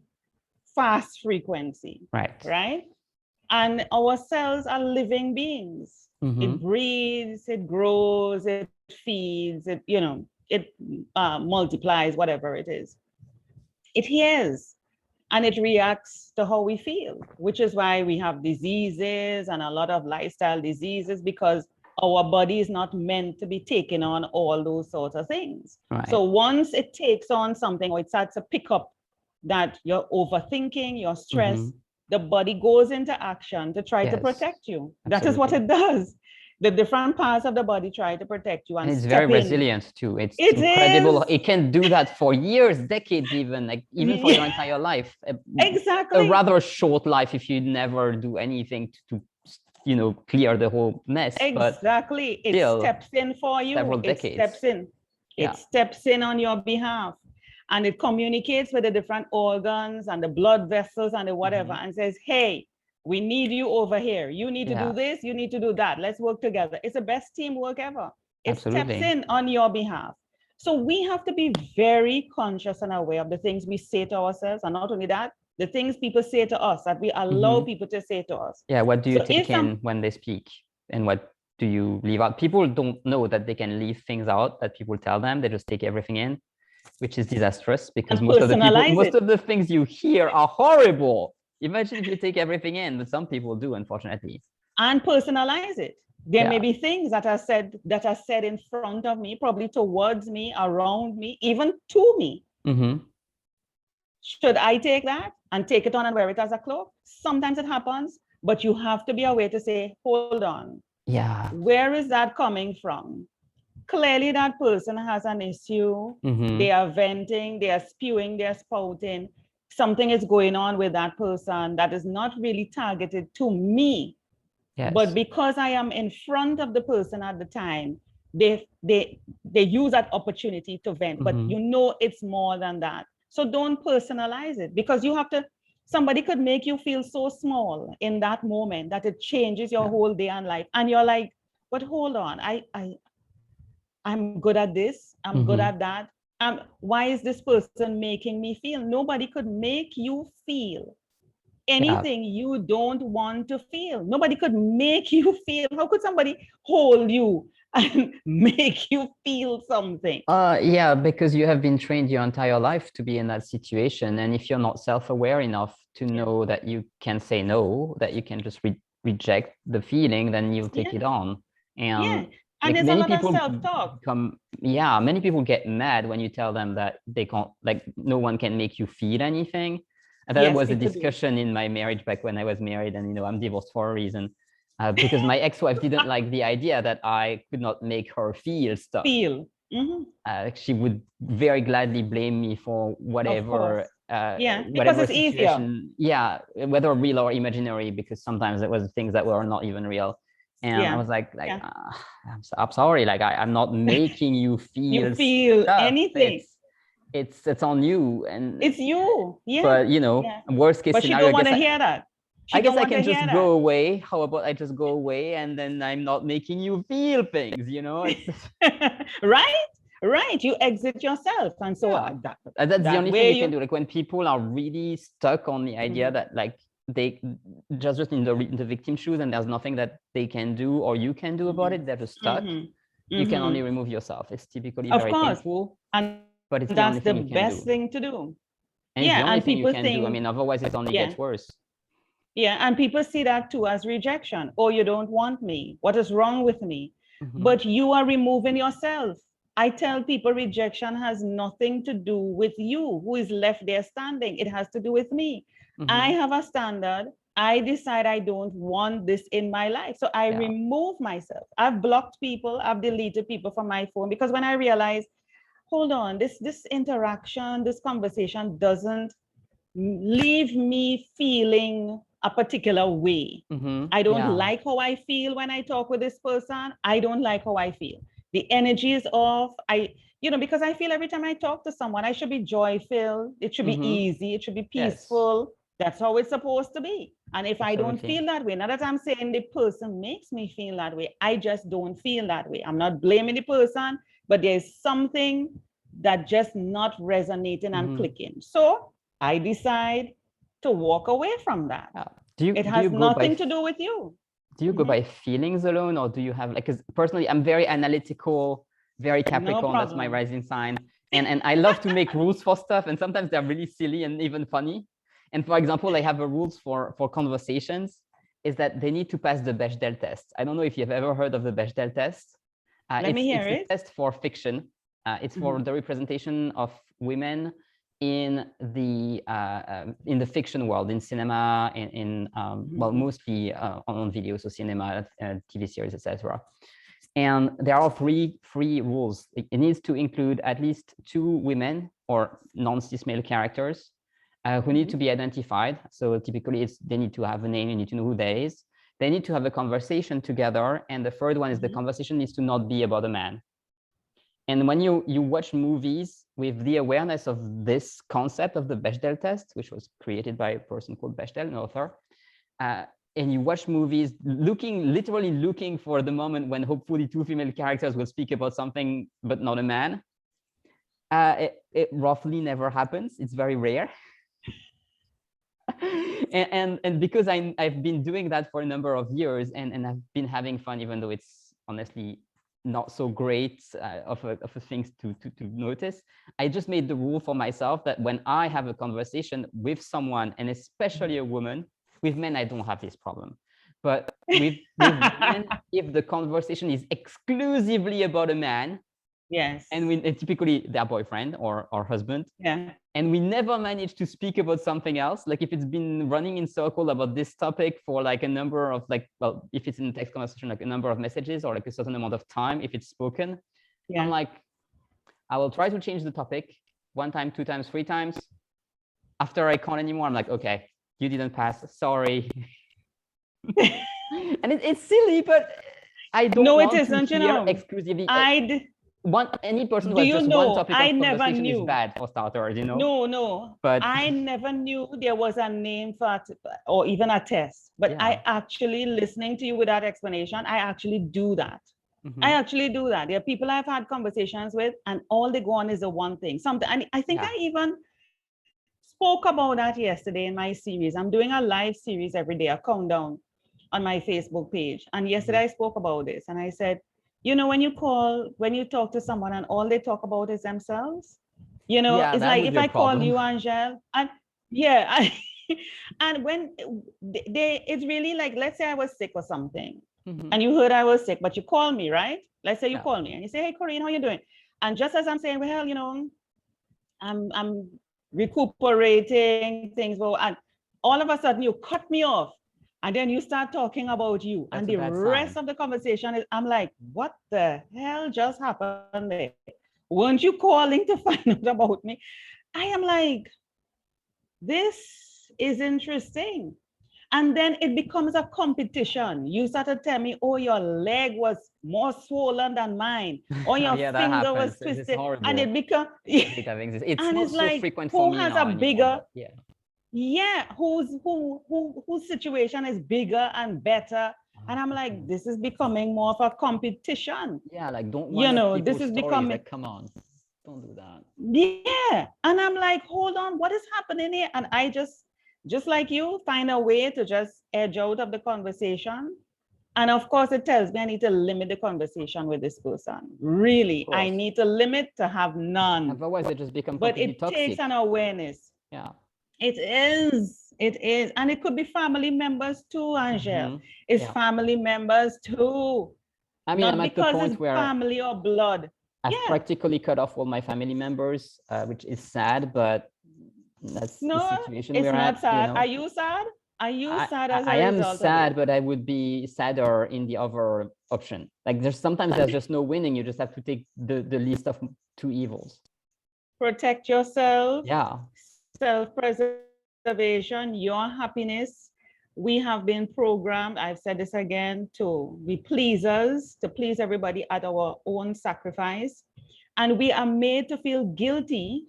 fast frequency. Right? And our cells are living beings. It breathes, it grows, it feeds, it multiplies, whatever it is. It hears. and it reacts to how we feel, which is why we have diseases and a lot of lifestyle diseases, because our body is not meant to be taking on all those sorts of things. Right. So once it takes on something, or it starts to pick up that you're overthinking, you're stressed, the body goes into action to try to protect you. Absolutely. That is what it does. The different parts of the body try to protect you, and it's very resilient too. It's it incredible. Is. It can do that for years, decades, even for your entire life. Exactly. A rather short life if you never do anything to clear the whole mess. Exactly. But still, it steps in for you. Several decades. It steps in. Yeah. It steps in on your behalf, and it communicates with the different organs and the blood vessels and the whatever, and says, hey, we need you over here. You need to do this. You need to do that. Let's work together. It's the best teamwork ever. It steps in on your behalf. So we have to be very conscious and aware of the things we say to ourselves. And not only that, the things people say to us, that we allow people to say to us. Yeah, what do you take in when they speak? And what do you leave out? People don't know that they can leave things out that people tell them. They just take everything in, which is disastrous, because most of the things you hear are horrible. Imagine if you take everything in, but some people do, unfortunately. And personalize it. There may be things that are said in front of me, probably towards me, around me, even to me. Should I take that and take it on and wear it as a cloak? Sometimes it happens, but you have to be aware to say, hold on. Yeah. Where is that coming from? Clearly that person has an issue. They are venting, they are spewing, they are spouting. Something is going on with that person that is not really targeted to me. Yes. But because I am in front of the person at the time, they use that opportunity to vent, but it's more than that. So don't personalize it, because somebody could make you feel so small in that moment that it changes your whole day and life. And you're like, but hold on, I'm good at this, I'm good at that. Why is this person making me feel? Nobody could make you feel anything you don't want to feel. Nobody could make you feel. How could somebody hold you and make you feel something? Yeah, because you have been trained your entire life to be in that situation. And if you're not self-aware enough to know that you can say no, that you can just reject the feeling, then you'll take it on. And and there's a lot of self-talk. Many people get mad when you tell them that they can't, no one can make you feel anything. And that was a discussion in my marriage back when I was married, and I'm divorced for a reason, because my ex-wife didn't like the idea that I could not make her feel stuff. She would very gladly blame me for whatever. Because it's easier. Yeah, whether real or imaginary, because sometimes it was things that were not even real. And I was like, I'm sorry, I'm not making you feel anything. It's on you, and it's you. But worst case scenario, she don't want to hear that. I guess I can just go away. How about I just go away, and then I'm not making you feel things, Right. You exit yourself. And so that's the only thing you can do. When people are really stuck on the idea that they just in the victim shoes, and there's nothing that they can do or you can do about it, they're just stuck. You can only remove yourself. It's typically very painful. But it's that's the best thing to do. And it's the only thing you can do. I mean, otherwise it only gets worse. Yeah, and people see that too as rejection. Oh, you don't want me. What is wrong with me? But you are removing yourself. I tell people rejection has nothing to do with you who is left there standing. It has to do with me. I have a standard. I decide I don't want this in my life. So I remove myself. I've blocked people. I've deleted people from my phone, because when I realize, hold on, this interaction, this conversation doesn't leave me feeling a particular way. I don't like how I feel when I talk with this person. I don't like how I feel. The energy is off. Because I feel every time I talk to someone, I should be joyful. It should be easy. It should be peaceful. That's how it's supposed to be. And if I don't feel that way, not that I'm saying the person makes me feel that way, I just don't feel that way. I'm not blaming the person, but there's something that just not resonating and clicking. So I decide to walk away from that. It has nothing to do with you. Do you go by feelings alone, or do you have because personally, I'm very analytical, very Capricorn, that's my rising sign. And I love to make rules for stuff. And sometimes they're really silly and even funny. And for example, I have a rules for conversations is that they need to pass the Bechdel test. I don't know if you've ever heard of the Bechdel test. Let me hear it's it. a test for fiction. It's for the representation of women in the fiction world, in cinema, well, mostly on video, so cinema, TV series, etc. And there are three rules. It needs to include at least 2 women or non-cis male characters who need to be identified. So typically they need to have a name, you need to know who they is. They need to have a conversation together. And the third one is the conversation needs to not be about a man. And when you watch movies with the awareness of this concept of the Bechdel test, which was created by a person called Bechdel, an author, and you watch movies literally looking for the moment when hopefully 2 female characters will speak about something, but not a man, it roughly never happens. It's very rare. and because I've been doing that for a number of years and I've been having fun, even though it's honestly not so great of a things to notice, I just made the rule for myself that when I have a conversation with someone, and especially a woman, with men, I don't have this problem. But with women, if the conversation is exclusively about a man, yes, and typically their boyfriend or husband, and we never manage to speak about something else, like if it's been running in circle about this topic for like a number of well, if it's in a text conversation, like a number of messages or like a certain amount of time, if it's spoken, I'm like, I will try to change the topic 1 time, 2 times, 3 times. After I can't anymore, I'm like, okay, you didn't pass, sorry. And it's silly, but I don't want to hear exclusively any person who has just one topic of conversation is bad for starters, you know? No, but I never knew there was a name for it or even a test. But I actually, listening to you with that explanation, I actually do that. I actually do that. There are people I've had conversations with, and all they go on is the one thing. Something, and I think I even spoke about that yesterday in my series. I'm doing a live series every day, a countdown on my Facebook page. And yesterday I spoke about this, and I said, you know, when you talk to someone and all they talk about is themselves, you know, it's like if I call you, Angel, and and when it's really like, let's say I was sick or something, and you heard I was sick, but you call me, right? Let's say you call me and you say, hey, Corine, how you doing? And just as I'm saying, well, you know, I'm recuperating things, and all of a sudden you cut me off. And then you start talking about you. That's and the rest of the conversation is, I'm like, what the hell just happened there? Weren't you calling to find out about me? I am like, this is interesting. And then it becomes a competition. You started telling me, oh, your leg was more swollen than mine. Or your finger was twisted. And it becomes, it's not so like, frequent for me now anymore, whose situation is bigger and better. And I'm like, this is becoming more of a competition. Yeah, like don't this is becoming like, come on, don't do that. Yeah. And I'm like, hold on, what is happening here? And I just like you, find a way to just edge out of the conversation. And of course, it tells me I need to limit the conversation with this person. Really, I need to limit to have none. Otherwise, it just becomes completely toxic. But it takes an awareness. Yeah. It is. And it could be family members too, Angel. It's family members too. I mean, I'm at the point where family or blood. I've practically cut off all my family members, which is sad, but that's the situation we're at. It's not sad. You know? Are you sad? Are you sad as I am sad, but I would be sadder in the other option. Like there's just no winning. You just have to take the least of 2 evils. Protect yourself. Yeah. Self-preservation, your happiness. We have been programmed, I've said this again, to be pleasers, to please everybody at our own sacrifice. And we are made to feel guilty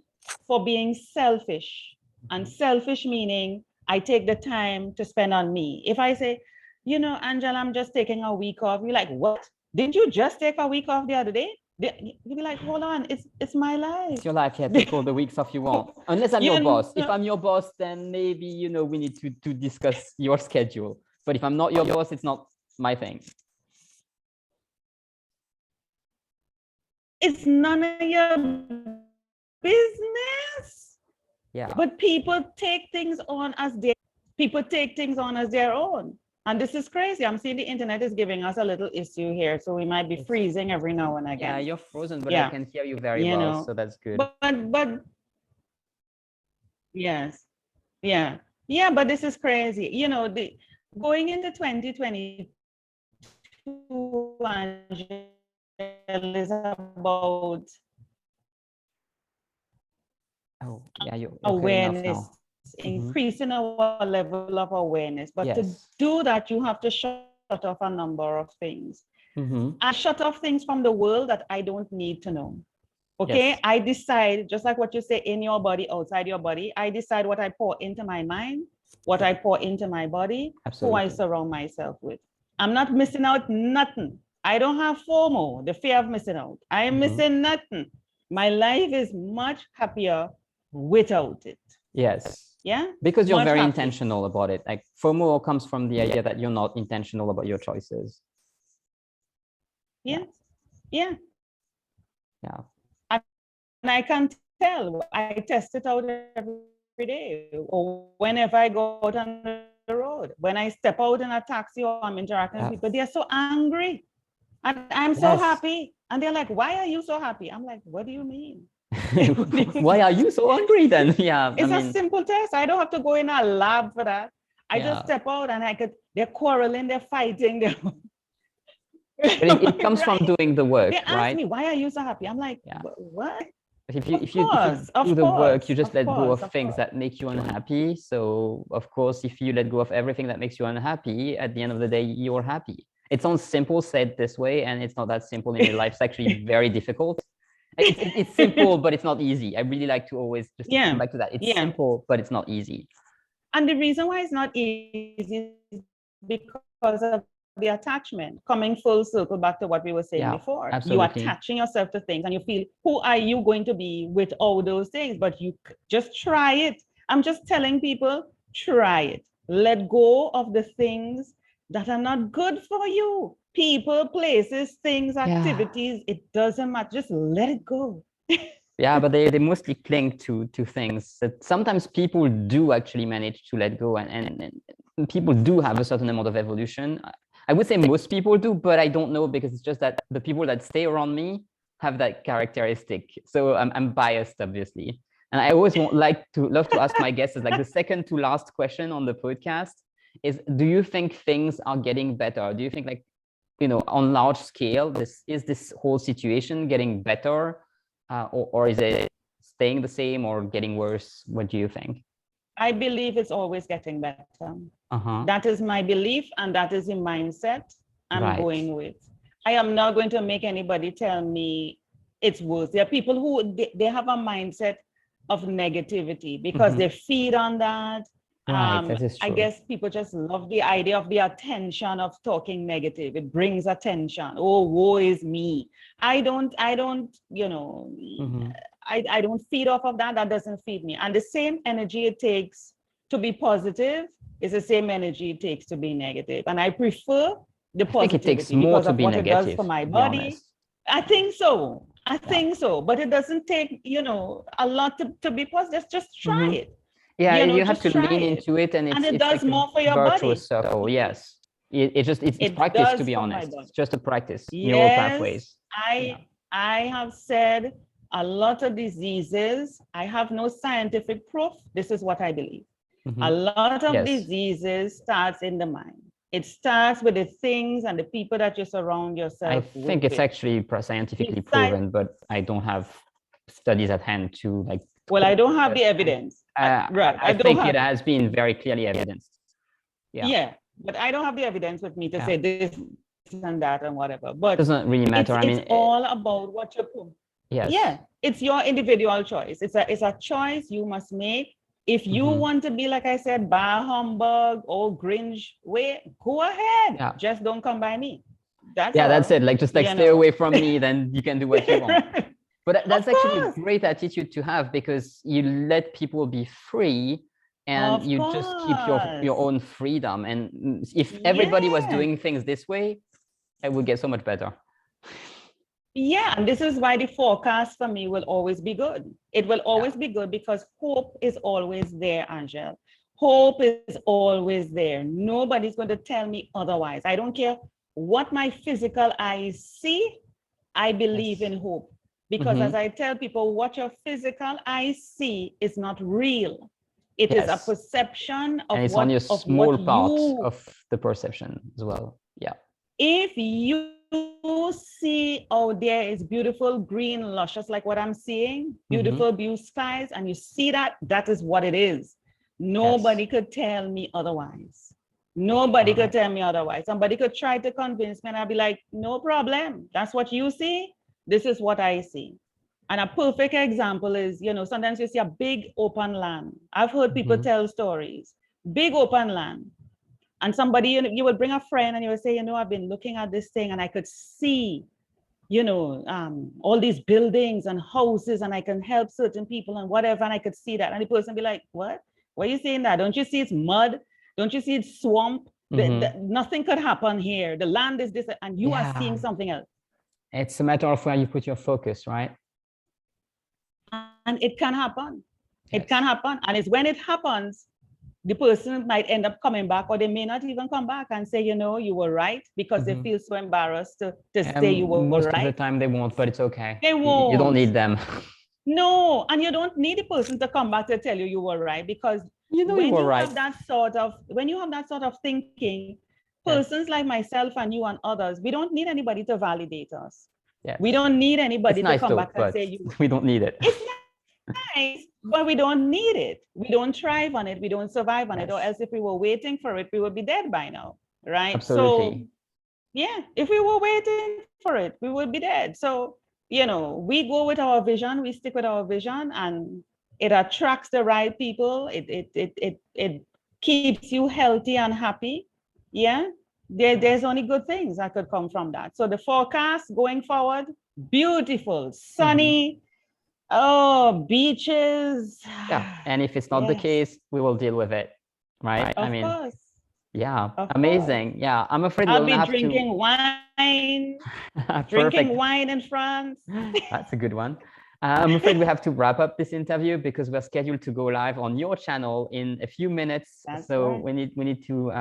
for being selfish. And selfish meaning I take the time to spend on me. If I say, you know, Angela, I'm just taking a week off. You're like, what? Didn't you just take a week off the other day? You'll be like, hold on, it's my life. It's your life. You have to take all the weeks off you want. Unless I'm your boss. If I'm your boss, then maybe, you know, we need to discuss your schedule. But if I'm not your boss, it's not my thing. It's none of your business. Yeah. But people take things on as their own. And this is crazy. I'm seeing the internet is giving us a little issue here. So we might be freezing every now and again. Yeah, you're frozen, but I can hear you very well. So that's good. But yes. Yeah. Yeah, but this is crazy. You know, going into 2022, is about you're awareness, increasing our level of awareness. But to do that, you have to shut off a number of things. I shut off things from the world that I don't need to know. Okay, yes. I decide, just like what you say, in your body, outside your body, I decide what I pour into my mind, what I pour into my body, who I surround myself with. I'm not missing out nothing. I don't have FOMO, the fear of missing out. I am missing nothing. My life is much happier without it. Yes. Yeah. Because you're very intentional about it. Like FOMO comes from the idea that you're not intentional about your choices. Yeah. Yeah. Yeah. And I can tell, I test it out every day, or whenever I go out on the road, when I step out in a taxi or I'm interacting with people, they're so angry. And I'm so happy. And they're like, why are you so happy? I'm like, what do you mean? Why are you so angry then? Yeah. It's a simple test. I don't have to go in a lab for that. I just step out and they're quarreling, they're fighting. But it comes from doing the work, they ask me, why are you so happy? I'm like, what? If you do the work, you just let go of things that make you unhappy. So of course, if you let go of everything that makes you unhappy, at the end of the day, you're happy. It sounds simple said this way, and it's not that simple in real life. It's actually very difficult. It's simple, but it's not easy. I really like to always just come back to that. It's simple, but it's not easy. And the reason why it's not easy is because of the attachment, coming full circle back to what we were saying before. Absolutely. You attaching yourself to things and you feel, who are you going to be with all those things? But you just try it. I'm just telling people, try it. Let go of the things that are not good for you. People, places, things, activities, it doesn't matter. Just let it go. Yeah, but they mostly cling to things that sometimes people do actually manage to let go, and people do have a certain amount of evolution. I would say most people do, but I don't know, because it's just that the people that stay around me have that characteristic. So I'm biased, obviously. And I always love to ask my guests, like the second to last question on the podcast is, do you think things are getting better? Do you think, like, you know, on large scale, this whole situation getting better, or is it staying the same or getting worse? What do you think? I believe it's always getting better. That is my belief, and that is the mindset I'm going with. I am not going to make anybody tell me it's worse. There are people who they have a mindset of negativity because they feed on that. That is true. I guess people just love the idea of the attention of talking negative. It brings attention. Oh, woe is me. I don't, you know, I don't feed off of that. That doesn't feed me. And the same energy it takes to be positive is the same energy it takes to be negative. And I prefer the positivity. I think it takes more to be negative, it does for my body. I think so. I think so. But it doesn't take, you know, a lot to be positive. Just try it. Yeah, you have to lean into it, and it does like more for your body. Circle. Yes, it's practice, to be honest. It's just a practice. Neural pathways. I have said a lot of diseases, I have no scientific proof. This is what I believe. A lot of diseases starts in the mind. It starts with the things and the people that you surround yourself with. I think it's actually scientifically proven, but I don't have studies at hand to like. Well, I don't have the evidence. I think it has been very clearly evidenced. Yeah, but I don't have the evidence with me to say this and that and whatever. But it doesn't really matter. It's all about what you put. Yes. Yeah, it's your individual choice. It's a choice you must make. If you want to be, like I said, bah humbug or Grinch way, go ahead. Yeah. Just don't come by me. That's it. Like, just like stay away from me, then you can do what you want. But that's actually a great attitude to have, because you let people be free, and you just keep your own freedom. And if everybody was doing things this way, it would get so much better. Yeah, and this is why the forecast for me will always be good. It will always be good because hope is always there, Angel. Hope is always there. Nobody's going to tell me otherwise. I don't care what my physical eyes see, I believe in hope. Because as I tell people, what your physical eyes see is not real. It is a perception of and it's what, only a small part you, of the perception as well. Yeah. If you see out there is beautiful, green, luscious, like what I'm seeing, beautiful blue skies, and you see that, that is what it is. Nobody could tell me otherwise. Nobody could tell me otherwise. Somebody could try to convince me and I'll be like, no problem. That's what you see. This is what I see. And a perfect example is, you know, sometimes you see a big open land. I've heard people tell stories, big open land. And somebody, you would bring a friend and you would say, you know, I've been looking at this thing and I could see, you know, all these buildings and houses and I can help certain people and whatever. And I could see that. And the person be like, what? Why are you saying that? Don't you see it's mud? Don't you see it's swamp? Nothing could happen here. The land is this, and you are seeing something else. It's a matter of where you put your focus, right? And it can happen. It can happen. And it's when it happens, the person might end up coming back, or they may not even come back and say, you know, you were right, because they feel so embarrassed to say you were most right. Most of the time they won't, but it's okay. They won't. You don't need them. No, and you don't need the person to come back to tell you were right, because when you have that sort of thinking, persons like myself and you and others, we don't need anybody to validate us. We don't need anybody to come back and say we don't need it. It's nice, but we don't need it. We don't thrive on it. We don't survive on it. Or else if we were waiting for it, we would be dead by now, right? Absolutely. So yeah, if we were waiting for it, we would be dead. So, you know, we go with our vision, we stick with our vision, and it attracts the right people. It keeps you healthy and happy. Yeah, there's only good things that could come from that. So the forecast going forward, beautiful, sunny, beaches. Yeah, and if it's not the case, we will deal with it, right? Of course. Yeah, amazing. Yeah, I'm afraid I'll be drinking wine, drinking wine in France. That's a good one. I'm afraid we have to wrap up this interview because we're scheduled to go live on your channel in a few minutes. So we need to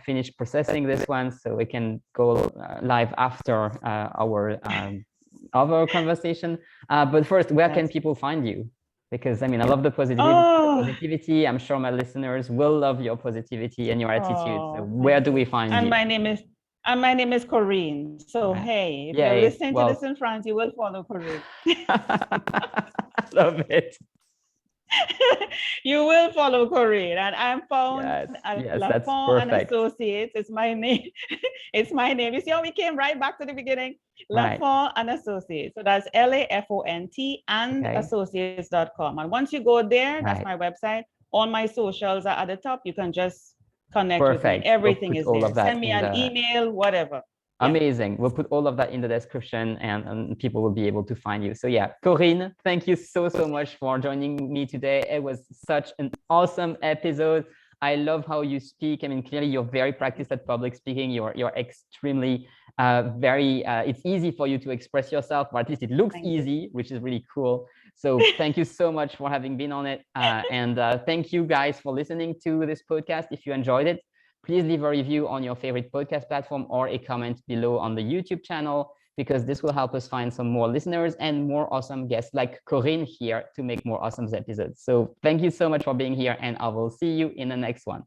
finish processing this one so we can go live after our other conversation. But first, where can people find you? Because I mean, I love the positivity. I'm sure my listeners will love your positivity and your attitude. So where do we find you? My name is Corine. So hey, if you're listening to this in France, you will follow Corine. Love it. You will follow Corine, and I'm found at La Font and Associates. It's my name. It's my name. You see how we came right back to the beginning? La Font and Associates. So that's LAFONT and associates.com. And once you go there, that's my website. All my socials are at the top. You can just connect with me. Everything is there. Send me an email, whatever. Amazing. We'll put all of that in the description and people will be able to find you. So yeah, Corine, thank you so much for joining me today. It was such an awesome episode. I love how you speak. I mean, clearly you're very practiced at public speaking. You're extremely it's easy for you to express yourself, or at least it looks easy, which is really cool. So thank you so much for having been on it. And thank you guys for listening to this podcast. If you enjoyed it, please leave a review on your favorite podcast platform or a comment below on the YouTube channel, because this will help us find some more listeners and more awesome guests like Corine here to make more awesome episodes. So thank you so much for being here, and I will see you in the next one.